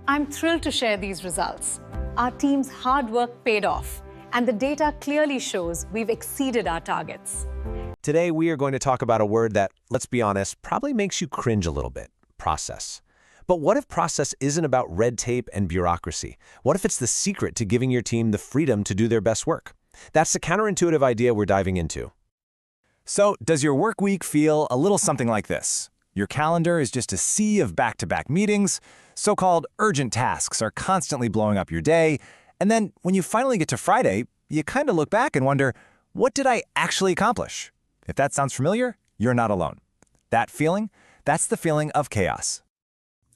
I'm thrilled to share these results. Our team's hard work paid off, and the data clearly shows we've exceeded our targets. Today, we are going to talk about a word that, let's be honest, probably makes you cringe a little bit: process. But what if process isn't about red tape and bureaucracy? What if it's the secret to giving your team the freedom to do their best work? That's the counterintuitive idea we're diving into. So, does your work week feel a little something like this? Your calendar is just a sea of back-to-back meetings, so-called urgent tasks are constantly blowing up your day, and then when you finally get to Friday, you kind of look back and wonder, what did I actually accomplish? If that sounds familiar, you're not alone. That feeling? That's the feeling of chaos.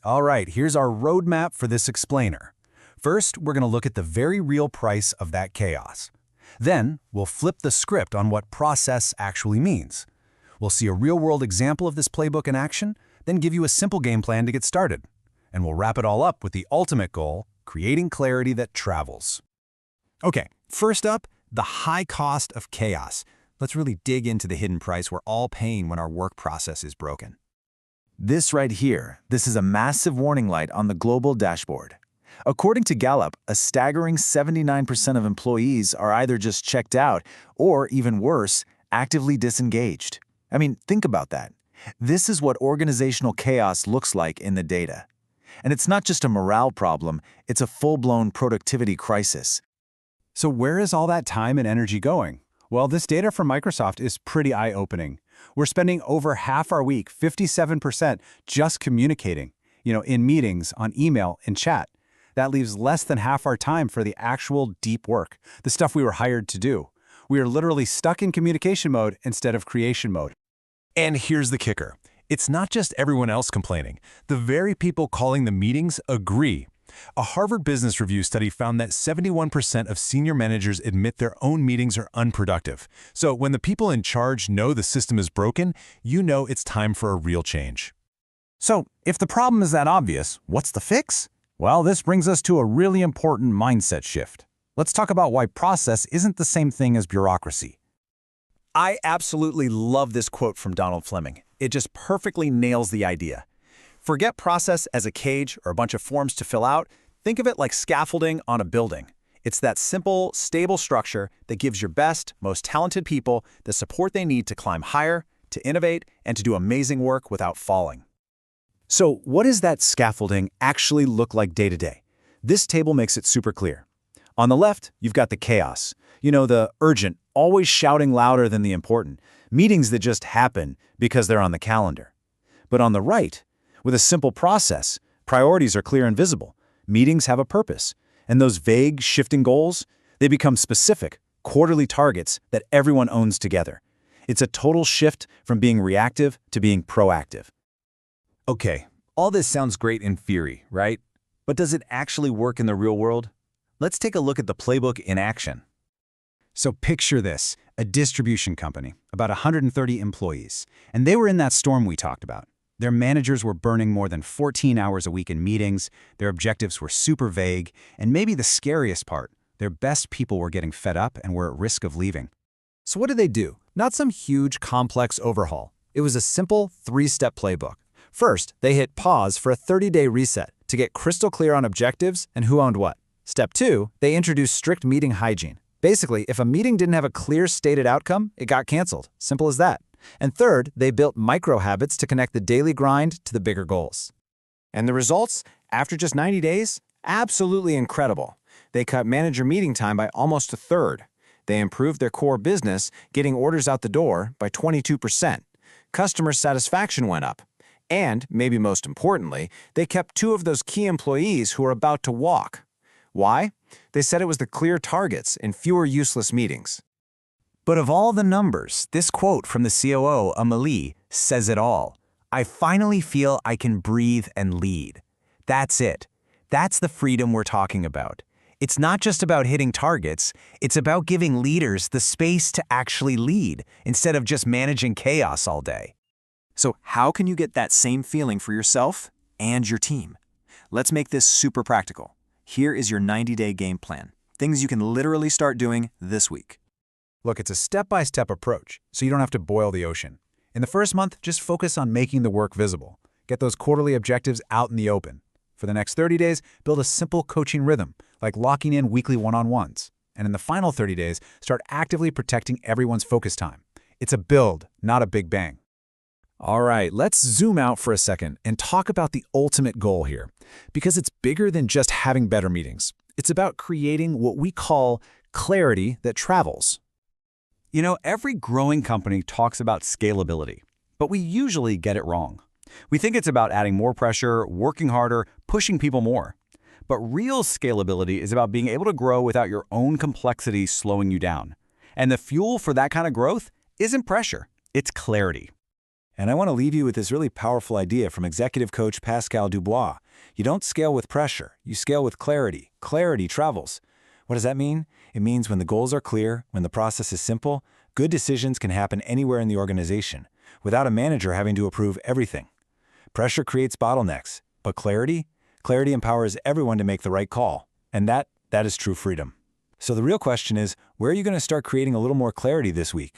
All right, here's our roadmap for this explainer. First, we're going to look at the very real price of that chaos. Then, we'll flip the script on what process actually means. We'll see a real-world example of this playbook in action, then give you a simple game plan to get started. And we'll wrap it all up with the ultimate goal: creating clarity that travels. Okay, first up, the high cost of chaos. Let's really dig into the hidden price we're all paying when our work process is broken. This right here, this is a massive warning light on the global dashboard. According to Gallup, a staggering 79% of employees are either just checked out or, even worse, actively disengaged. I mean, think about that. This is what organizational chaos looks like in the data. And it's not just a morale problem, it's a full-blown productivity crisis. So where is all that time and energy going? Well, this data from Microsoft is pretty eye-opening. We're spending over half our week, 57%, just communicating, in meetings, on email, and chat. That leaves less than half our time for the actual deep work, the stuff we were hired to do. We are literally stuck in communication mode instead of creation mode. And here's the kicker. It's not just everyone else complaining. The very people calling the meetings agree. A Harvard Business Review study found that 71% of senior managers admit their own meetings are unproductive. So when the people in charge know the system is broken, you know it's time for a real change. So, if the problem is that obvious, what's the fix? Well, this brings us to a really important mindset shift. Let's talk about why process isn't the same thing as bureaucracy. I absolutely love this quote from Donald Fleming. It just perfectly nails the idea. Forget process as a cage or a bunch of forms to fill out. Think of it like scaffolding on a building. It's that simple, stable structure that gives your best, most talented people the support they need to climb higher, to innovate, and to do amazing work without falling. So, what does that scaffolding actually look like day to day? This table makes it super clear. On the left, you've got the chaos. The urgent, always shouting louder than the important, meetings that just happen because they're on the calendar. But on the right, with a simple process, priorities are clear and visible. Meetings have a purpose. And those vague, shifting goals, they become specific, quarterly targets that everyone owns together. It's a total shift from being reactive to being proactive. Okay, all this sounds great in theory, right? But does it actually work in the real world? Let's take a look at the playbook in action. So picture this, a distribution company, about 130 employees, and they were in that storm we talked about. Their managers were burning more than 14 hours a week in meetings, their objectives were super vague, and maybe the scariest part, their best people were getting fed up and were at risk of leaving. So what did they do? Not some huge, complex overhaul. It was a simple 3-step playbook. First, they hit pause for a 30-day reset to get crystal clear on objectives and who owned what. Step 2, they introduced strict meeting hygiene. Basically, if a meeting didn't have a clear stated outcome, it got canceled. Simple as that. And third, they built micro-habits to connect the daily grind to the bigger goals. And the results, after just 90 days? Absolutely incredible. They cut manager meeting time by almost a third. They improved their core business, getting orders out the door by 22%. Customer satisfaction went up. And, maybe most importantly, they kept 2 of those key employees who were about to walk. Why? They said it was the clear targets and fewer useless meetings. But of all the numbers, this quote from the COO, Amelie, says it all. I finally feel I can breathe and lead. That's it. That's the freedom we're talking about. It's not just about hitting targets, it's about giving leaders the space to actually lead instead of just managing chaos all day. So how can you get that same feeling for yourself and your team? Let's make this super practical. Here is your 90-day game plan. Things you can literally start doing this week. Look, it's a step-by-step approach, so you don't have to boil the ocean. In the first month, just focus on making the work visible. Get those quarterly objectives out in the open. For the next 30 days, build a simple coaching rhythm, like locking in weekly one-on-ones. And in the final 30 days, start actively protecting everyone's focus time. It's a build, not a big bang. All right, let's zoom out for a second and talk about the ultimate goal here, because it's bigger than just having better meetings. It's about creating what we call clarity that travels. You know, every growing company talks about scalability, but we usually get it wrong. We think it's about adding more pressure, working harder, pushing people more. But real scalability is about being able to grow without your own complexity slowing you down. And the fuel for that kind of growth isn't pressure, it's clarity. And I want to leave you with this really powerful idea from executive coach Pascal Dubois. You don't scale with pressure, you scale with clarity. Clarity travels. What does that mean? It means when the goals are clear, when the process is simple, good decisions can happen anywhere in the organization, without a manager having to approve everything. Pressure creates bottlenecks, but clarity empowers everyone to make the right call. And that is true freedom. So the real question is, where are you going to start creating a little more clarity this week?